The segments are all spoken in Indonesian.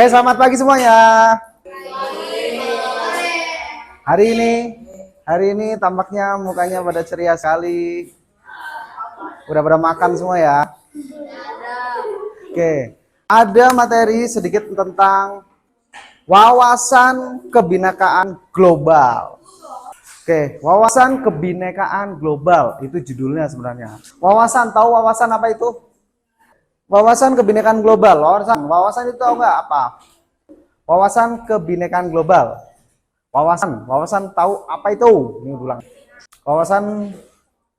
Oke, selamat pagi semuanya. Hari ini, tampaknya mukanya pada ceria sekali. Udah pada makan semua ya? Oke, ada materi sedikit tentang wawasan kebinekaan global. Oke, wawasan kebinekaan global itu judulnya sebenarnya. Wawasan, tahu wawasan apa itu? Wawasan kebinekaan global. Wawasan itu tahu nggak apa? Wawasan kebinekaan global. Wawasan tahu apa itu? Ini ulang. Wawasan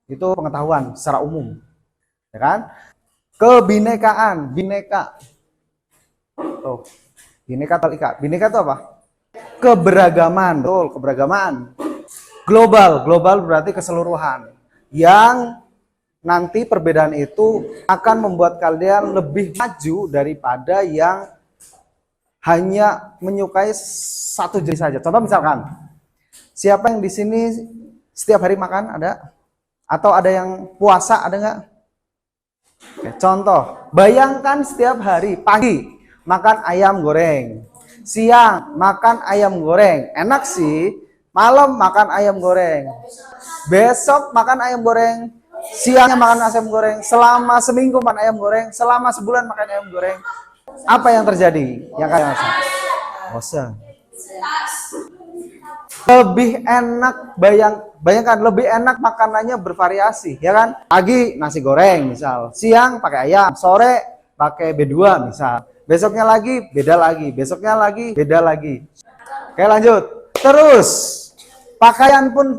itu pengetahuan secara umum, ya kan? Kebinekaan, bineka. Tuh, bineka atau ika. Bineka itu apa? Keberagaman, betul, keberagaman. Global berarti keseluruhan. Yang nanti perbedaan itu akan membuat kalian lebih maju daripada yang hanya menyukai satu jenis saja. Contoh misalkan, siapa yang di sini setiap hari makan? Ada? Atau ada yang puasa? Ada nggak? Oke, contoh, bayangkan setiap hari pagi makan ayam goreng, siang makan ayam goreng, enak sih. Malam makan ayam goreng, besok makan ayam goreng, siangnya makan ayam goreng, selama seminggu makan ayam goreng, selama sebulan makan ayam goreng. Apa yang terjadi? Yang kalian rasa? Bosan. Lebih enak, bayangkan lebih enak makanannya bervariasi, ya kan? Pagi nasi goreng misal, siang pakai ayam, sore pakai B2 misal, besoknya lagi beda lagi, besoknya lagi beda lagi. Oke, lanjut. Terus pakaian pun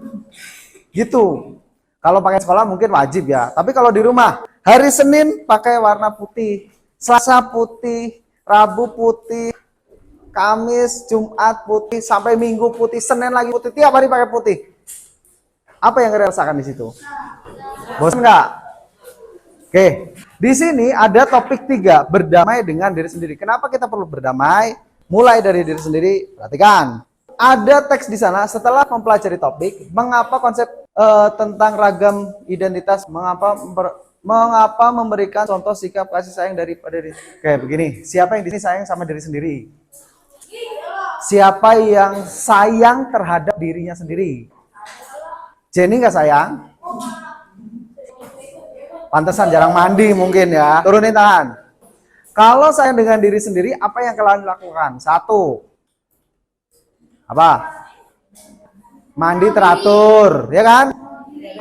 gitu. Kalau pakai sekolah mungkin wajib ya, tapi kalau di rumah hari Senin pakai warna putih, Selasa putih, Rabu putih, Kamis, Jumat putih, sampai Minggu putih, Senin lagi putih, tiap hari pakai putih. Apa yang kalian rasakan di situ? Bosan nggak? Oke, di sini ada topik 3, berdamai dengan diri sendiri. Kenapa kita perlu berdamai? Mulai dari diri sendiri. Perhatikan, ada teks di sana. Setelah mempelajari topik, mengapa konsep tentang ragam identitas, mengapa memberikan contoh sikap kasih sayang daripada diri. Oke, begini. Siapa yang di sini sayang sama diri sendiri? Siapa yang sayang terhadap dirinya sendiri? Jenny nggak sayang? Pantesan jarang mandi mungkin ya. Turunin tangan. Kalau sayang dengan diri sendiri, apa yang kalian lakukan? 1. Apa? Mandi teratur, ya kan?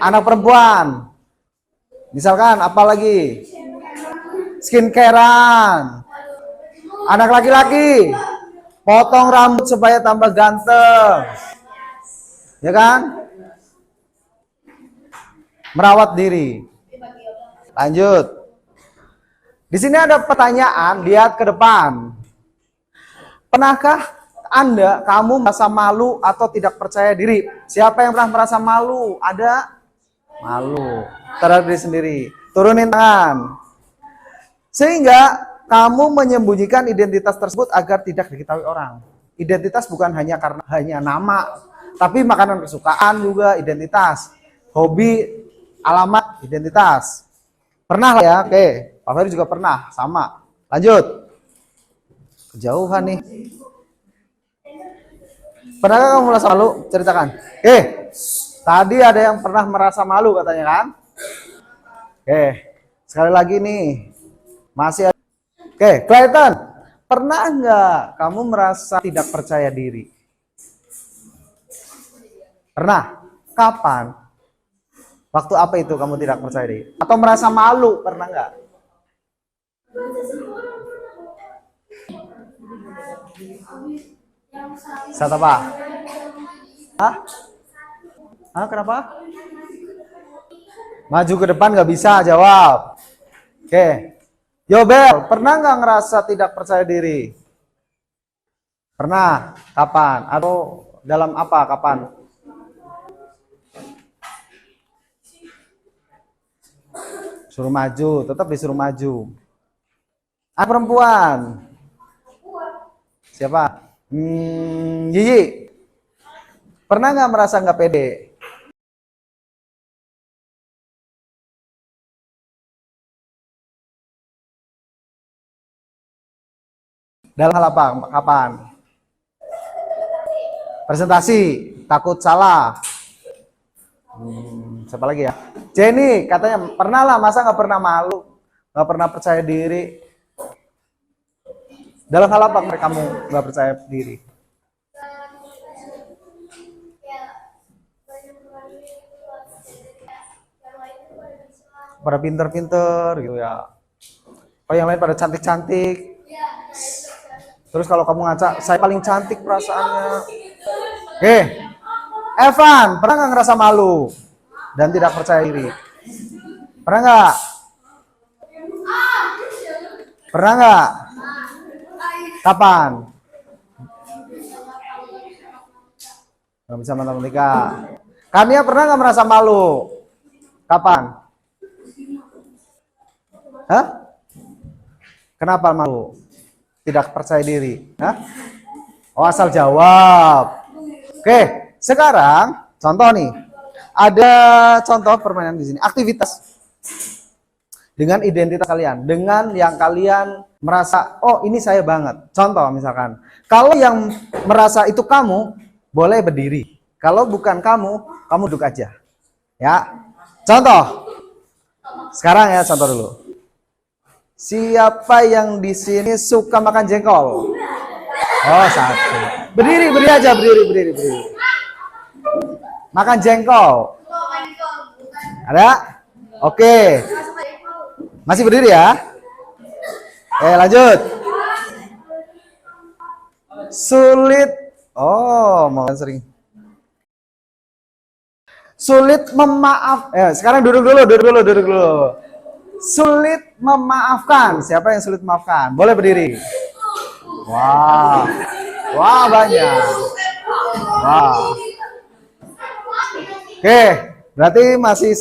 Anak perempuan. Misalkan apa lagi? Skincarean. Anak laki-laki. Potong rambut supaya tambah ganteng. Ya kan? Merawat diri. Lanjut. Di sini ada pertanyaan, lihat ke depan. Pernahkah kamu merasa malu atau tidak percaya diri? Siapa yang pernah merasa malu? Ada? Malu terhadap diri sendiri. Turunin tangan. Sehingga kamu menyembunyikan identitas tersebut agar tidak diketahui orang. Identitas bukan hanya nama, tapi makanan kesukaan juga identitas. Hobi, alamat, identitas. Pernah lah ya, oke. Pak Ferry juga pernah, sama. Lanjut. Kejauhan nih. Pernahkah kamu merasa malu? Ceritakan. Tadi ada yang pernah merasa malu katanya kan? Sekali lagi nih. Masih ada. Clayton. Pernah nggak kamu merasa tidak percaya diri? Pernah? Kapan? Waktu apa itu kamu tidak percaya diri? Atau merasa malu? Pernah nggak? Saat apa? Hah? Kenapa? Maju ke depan nggak bisa jawab. Yobel, pernah nggak ngerasa tidak percaya diri? Pernah? Kapan? Atau dalam apa? Kapan? Suruh maju, tetap disuruh maju. Perempuan. Siapa? Gigi. Pernah nggak merasa nggak pede? Dalam hal apa? Kapan? Presentasi, takut salah. Siapa lagi ya? Jenny katanya pernah lah, masa nggak pernah malu, nggak pernah percaya diri. Dalam hal apa kamu nggak percaya diri? Pada pinter-pinter gitu ya. Oh yang lain pada cantik-cantik. Terus kalau kamu ngaca, saya paling cantik perasaannya. Oke, Evan, pernah nggak ngerasa malu dan tidak percaya diri? Pernah nggak? Pernah nggak? Kapan? Nggak bisa matematika. Kania pernah nggak merasa malu? Kapan? Hah? Kenapa malu? Tidak percaya diri? Hah? Oh, asal jawab. Oke, sekarang contoh nih. Ada contoh permainan di sini. Aktivitas dengan identitas kalian, dengan yang kalian merasa, oh ini saya banget. Contoh misalkan, kalau yang merasa itu kamu, boleh berdiri. Kalau bukan kamu, kamu duduk aja. Ya. Contoh. Sekarang ya contoh dulu. Siapa yang di sini suka makan jengkol? Oh, satu. Berdiri aja, berdiri. Makan jengkol. Ada? Oke. Masih berdiri ya? Lanjut. Sulit. Oh, mau sering. Sulit memaaf. Sekarang duduk dulu. Sulit memaafkan. Siapa yang sulit memaafkan? Boleh berdiri. Wah. Wah, banyak. Wah. Oke, berarti masih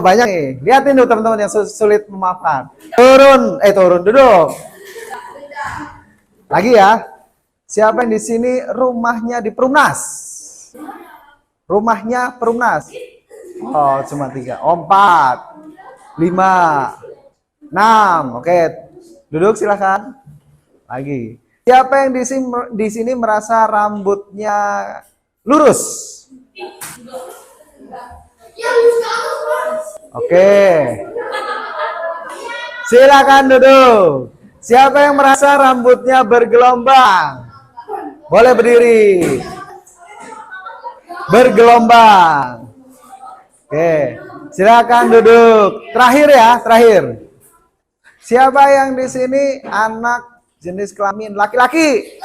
banyak nih. Lihatin tuh teman-teman yang sulit memaafkan. Turun, duduk. Lagi ya. Siapa yang di sini rumahnya di Perumnas? Rumahnya Perumnas. Oh, cuma 3. 4. 5. 6. Oke. Duduk silakan. Lagi. Siapa yang di sini merasa rambutnya lurus? Oke. Silakan duduk. Siapa yang merasa rambutnya bergelombang? Boleh berdiri. Bergelombang. Oke. Silakan duduk. Terakhir ya, terakhir. Siapa yang di sini anak jenis kelamin laki-laki?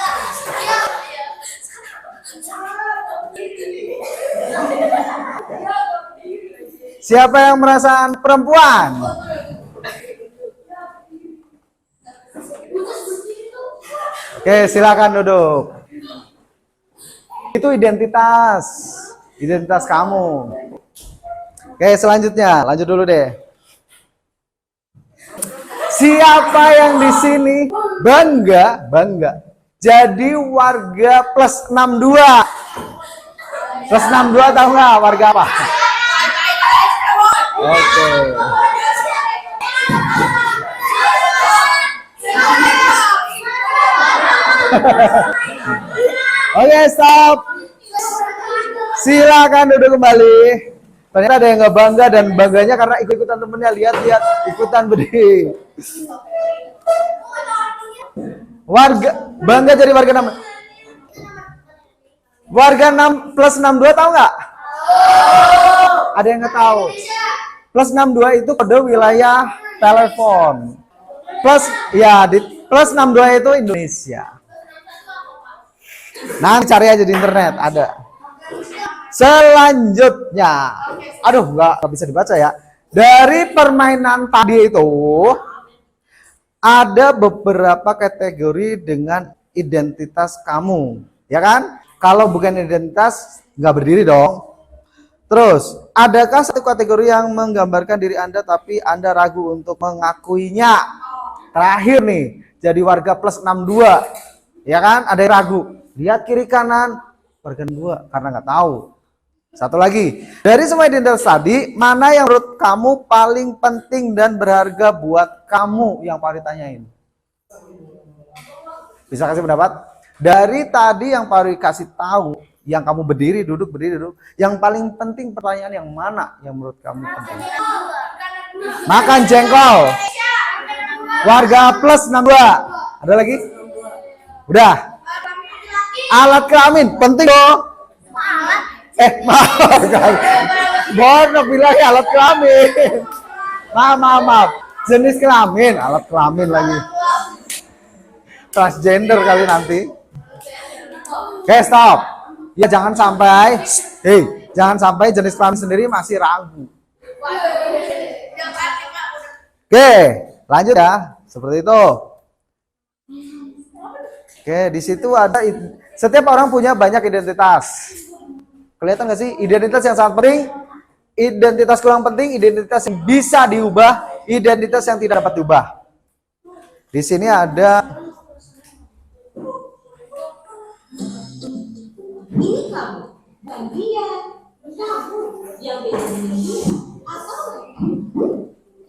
Siapa yang merasa perempuan? Oke, silakan duduk. Itu identitas kamu. Oke, selanjutnya, lanjut dulu deh. Siapa yang di sini bangga jadi warga plus 62? Plus 62 tahu nggak warga apa? Oke. Oke, stop. Silakan duduk kembali. Ternyata ada yang nggak bangga dan bangganya karena ikut-ikutan temennya. Lihat ikutan berdiri. Warga bangga jadi warga 6. Warga 6 plus 62 tahu nggak? Ada yang nggak tahu? Plus 62 itu kode wilayah telepon. Plus 62 itu Indonesia. Nah, cari aja di internet ada. Selanjutnya, aduh nggak bisa dibaca ya. Dari permainan tadi itu ada beberapa kategori dengan identitas kamu, ya kan? Kalau bukan identitas, nggak berdiri dong. Terus, adakah satu kategori yang menggambarkan diri Anda tapi Anda ragu untuk mengakuinya? Terakhir nih, jadi warga plus 62, ya kan? Ada yang ragu. Lihat kiri kanan, warga 2 karena nggak tahu. Satu lagi, dari semua identitas tadi, mana yang menurut kamu paling penting dan berharga buat kamu yang Pak tanyain? Bisa kasih pendapat? Dari tadi yang Pak Rui kasih tahu, yang kamu berdiri, duduk, yang paling penting pertanyaan yang mana yang menurut kamu penting? Makan jengkol. Warga plus 62. Ada lagi? Udah. Alat kelamin penting dong. Bodoh bilang alat kelamin. Maaf. Jenis kelamin, alat kelamin lagi. Transgender kali nanti. Oke, stop. Ya jangan sampai, jangan sampai jenis kelamin sendiri masih ragu. Oke, lanjut ya. Seperti itu. Oke, di situ ada, setiap orang punya banyak identitas. Kelihatan nggak sih identitas yang sangat penting, identitas kurang penting, identitas yang bisa diubah, identitas yang tidak dapat diubah. Di sini ada ini kamu dan dia kamu yang beda ini atau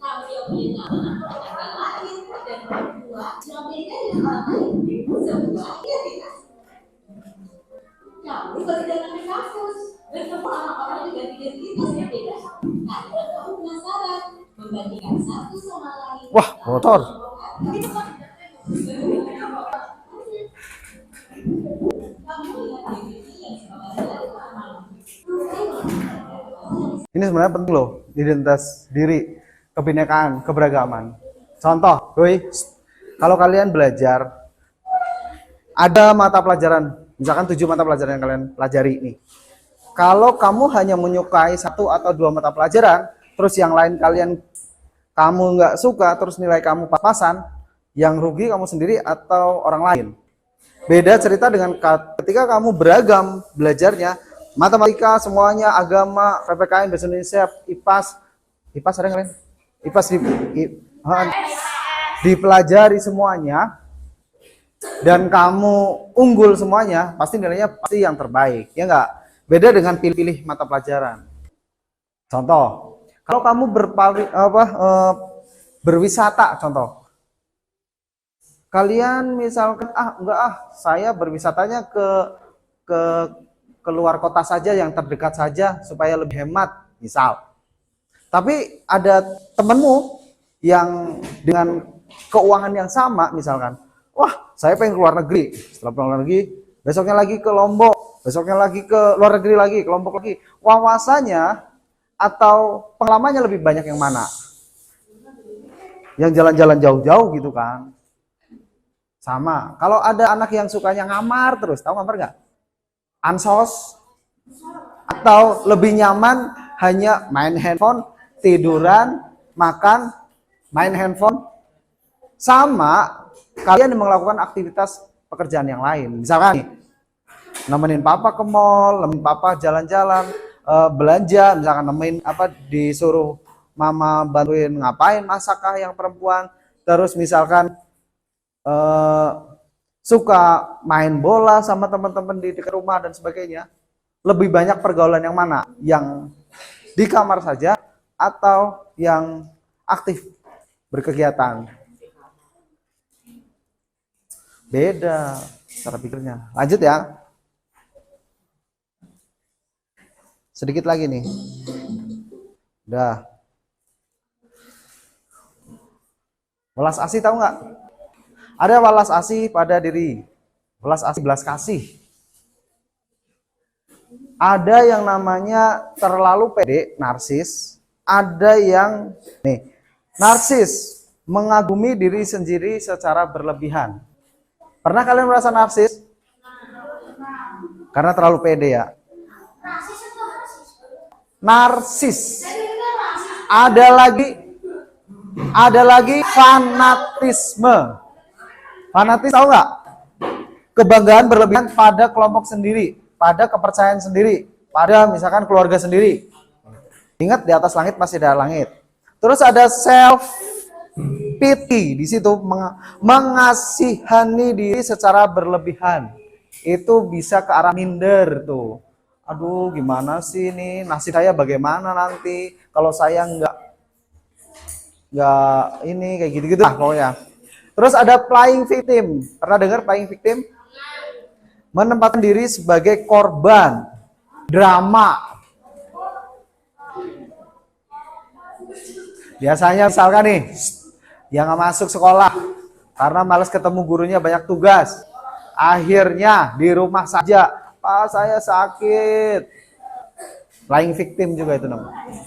kamu yang punya nama yang lain dan kedua yang beda dengan orang lain sebuah identitas. Kamu berjalan di kampus bertemu orang-orang dengan identitas yang beda karena kamu penasaran membandingkan satu sama lain. Wah, motor. Ini sebenarnya penting loh, identitas diri, kebinekaan, keberagaman. Contoh, kalau kalian belajar, ada mata pelajaran, misalkan 7 mata pelajaran yang kalian pelajari nih. Kalau kamu hanya menyukai 1 atau 2 mata pelajaran, terus yang lain kamu nggak suka, terus nilai kamu pas-pasan, yang rugi kamu sendiri atau orang lain. Beda cerita dengan ketika kamu beragam belajarnya, matematika semuanya, agama, PPKN, bahasa Indonesia, IPAS ada kalian? IPAS dipelajari semuanya, dan kamu unggul semuanya, pasti nilainya pasti yang terbaik, ya enggak? Beda dengan pilih-pilih mata pelajaran. Contoh, kalau kamu berwisata, contoh. Kalian misalkan saya berwisatanya ke luar kota saja, yang terdekat saja supaya lebih hemat, misal. Tapi ada temenmu yang dengan keuangan yang sama, misalkan, saya pengen ke luar negeri. Setelah pulang negeri, besoknya lagi ke Lombok, besoknya lagi ke luar negeri lagi, ke Lombok lagi. Wawasannya atau pengalamannya lebih banyak yang mana? Yang jalan-jalan jauh-jauh gitu kan. Sama. Kalau ada anak yang sukanya ngamar terus, tahu ngamar nggak? Ansos. Atau lebih nyaman hanya main handphone, tiduran, makan, main handphone. Sama kalian melakukan aktivitas pekerjaan yang lain. Misalkan nih, nemenin papa ke mall, nemenin papa jalan-jalan, belanja, misalkan disuruh mama bantuin ngapain, masakkah yang perempuan, terus misalkan suka main bola sama teman-teman di dekat rumah dan sebagainya. Lebih banyak pergaulan yang mana? Yang di kamar saja atau yang aktif berkegiatan? Beda cara pikirnya. Lanjut ya. Sedikit lagi nih. Udah. Welas asih tahu nggak? Ada welas asih pada diri. Welas asih, belas kasih. Ada yang namanya terlalu pede, narsis. Ada yang narsis, mengagumi diri sendiri secara berlebihan. Pernah kalian merasa narsis? Karena terlalu pede ya. Narsis. Ada lagi fanatisme. Fanatis tahu nggak? Kebanggaan berlebihan pada kelompok sendiri, pada kepercayaan sendiri, pada misalkan keluarga sendiri. Ingat, di atas langit masih ada langit. Terus ada self pity, di situ mengasihani diri secara berlebihan. Itu bisa ke arah minder tuh. Aduh, gimana sih nih, nasib saya bagaimana nanti kalau saya nggak ini kayak gitu-gitu lah pokoknya. Terus ada playing victim. Pernah dengar playing victim? Menempatkan diri sebagai korban drama. Biasanya misalkan nih, yang nggak masuk sekolah karena males ketemu gurunya, banyak tugas. Akhirnya di rumah saja, Pak saya sakit. Playing victim juga itu namanya.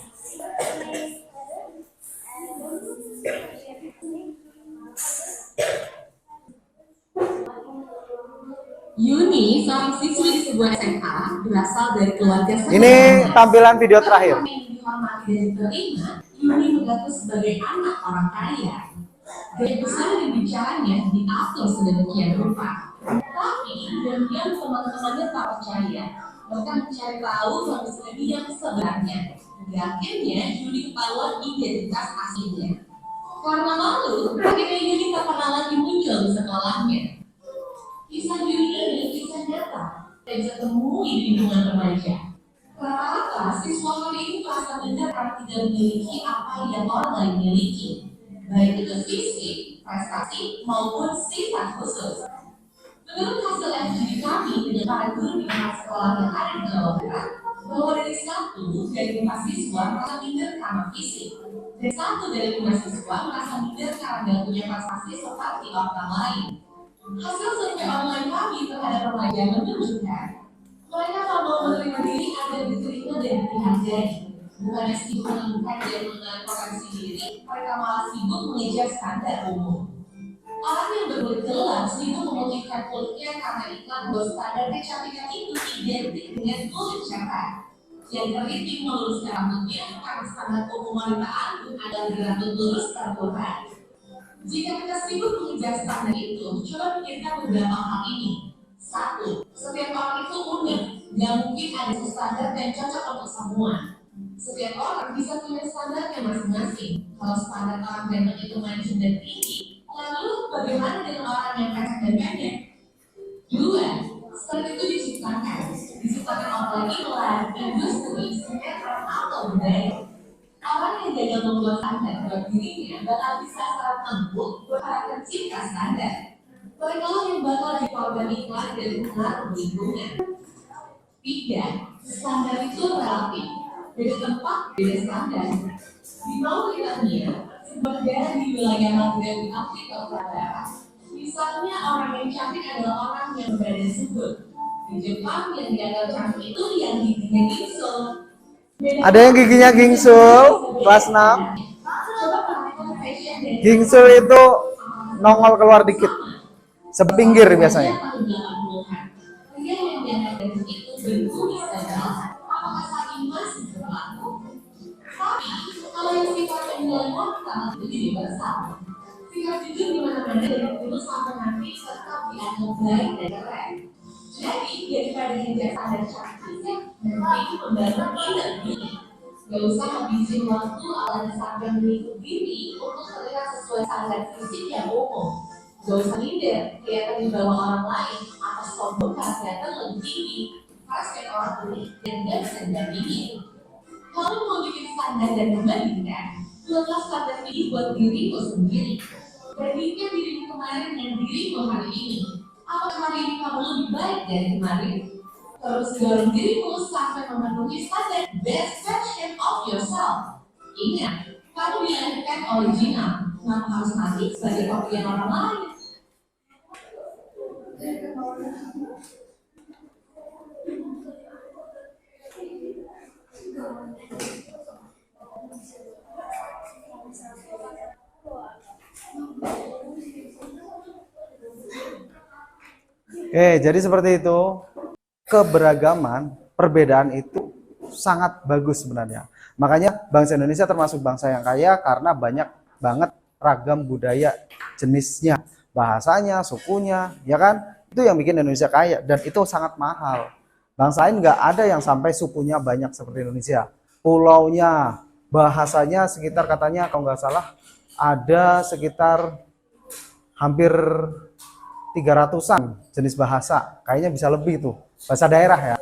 Yuni, seorang siswi di sebuah SMA, berasal dari keluarga Ini tampilan video terakhir. dihormati dan diterima. Yuni mengaku sebagai anak orang kaya. Gaya besar dan bicaranya diatur sedemikian rupa. Tapi diam-diam teman-temannya tak percaya, bahkan mencari tahu manusia yang sebenarnya. Hingga akhirnya Yuni ketahuan identitas aslinya. Karena malu, akhirnya Yuni tak pernah lagi muncul di sekolahnya. Kisah Yuni ini kisah nyata dan bisa temui di lingkungan remaja. Rata-rata siswa kali ini merasa benar karena tidak memiliki apa yang orang lain miliki, baik itu fisik, prestasi, maupun sifat khusus. Menurut hasil FGD kami dengan para guru di sekolah yang ada di Jawa Barat, bahwa dari 1 dari 5 siswa merasa minder karena fisik, dan 1 dari 5 siswa merasa minder karena tidak punya prestasi seperti orang lain. Hasil survei online kami terhadap remaja menunjukkan mereka tak mau menerima diri agar diterima dan dihargai. Bukannya sibuk menemukan dan mengenal potensi diri, mereka malah sibuk mengejar standar umum. Orang yang berkulit gelap sibuk memutihkan kulitnya karena iklan bahwa standar kecantikan itu identik dengan kulit cerah. Yang keriting meluruskan rambutnya karena standar umum wanita anggun adalah berambut lurus terbuka. Jika kita sibuk mengejar standar itu, coba pikirkan beberapa hal ini. 1. Setiap orang itu unik, gak mungkin ada standar yang cocok untuk semua. Setiap orang bisa punya standarnya masing-masing. Kalau standar orang ganteng itu mancung dan tinggi, lalu bagaimana dengan orang yang pendek dan pendek? 2. Standar itu diciptakan oleh iklan, industri, sinetron, atau budaya. Orang yang gagal membuat standar buat dirinya bakal bisa secara empuk berharap cipta standar. Mereka yang bakal jadi korban iklan dan pengaruh lingkungan. 3. Standar itu relatif. Beda tempat, beda standar. Di Mauritania, sebuah negara di wilayah Maghreb di Afrika Utara, misalnya orang yang cantik adalah orang yang berbadan subur. Di Jepang yang dianggap cantik itu yang giginya gingsul. Ada yang giginya gingsul, kelas 6. Gingsul itu nongol keluar dikit, sepinggir biasanya. Kalau yang sifatnya nilai moral itu universal. Sikap jujur di mana-mana dari dulu sampai nanti tetap dianggap baik dan keren. Jadi daripada ngejar standar cantik, nanti membangun inner beauty. Gak usah habisin waktu ala sampai mengikut diri untuk terlihat sesuai standar fisik yang umum. Gak usah minder, kelihatan di bawah orang lain atau sombong karena kelihatan lebih tinggi. Pasti orang unik dan gak bisa dibandingin. Kalau mau bikin standar dan membandingkan, buatlah standar ini buat dirimu sendiri. Bandingkan dirimu kemarin dan dirimu hari ini. Apakah hari ini kamu lebih baik dari kemarin? Terus dorong dirimu sampai memenuhi standar best version of yourself. Ingat, kamu dilahirkan original, kenapa harus mati sebagai kopian orang lain? Oke, jadi seperti itu. Keberagaman, perbedaan itu sangat bagus sebenarnya. Makanya bangsa Indonesia termasuk bangsa yang kaya karena banyak banget ragam budaya jenisnya, bahasanya, sukunya, ya kan? Itu yang bikin Indonesia kaya dan itu sangat mahal. Bangsa lain nggak ada yang sampai sukunya banyak seperti Indonesia. Pulaunya, bahasanya sekitar katanya kalau nggak salah ada sekitar hampir 300-an jenis bahasa. Kayaknya bisa lebih tuh. Bahasa daerah ya.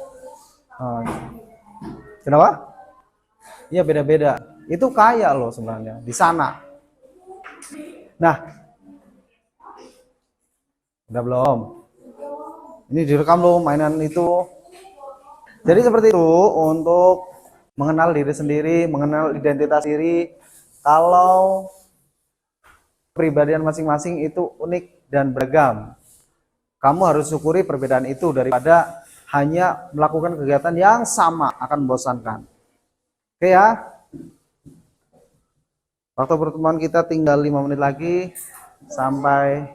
Kenapa? Iya beda-beda. Itu kaya loh sebenarnya di sana. Nah, Udah belum? Ini direkam loh mainan itu. Jadi seperti itu untuk mengenal diri sendiri, mengenal identitas diri. Kalau kepribadian masing-masing itu unik dan beragam, kamu harus syukuri perbedaan itu daripada hanya melakukan kegiatan yang sama, akan membosankan. Oke ya. Waktu pertemuan kita tinggal 5 menit lagi. Sampai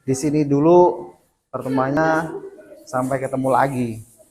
di sini dulu pertemuannya. Sampai ketemu lagi.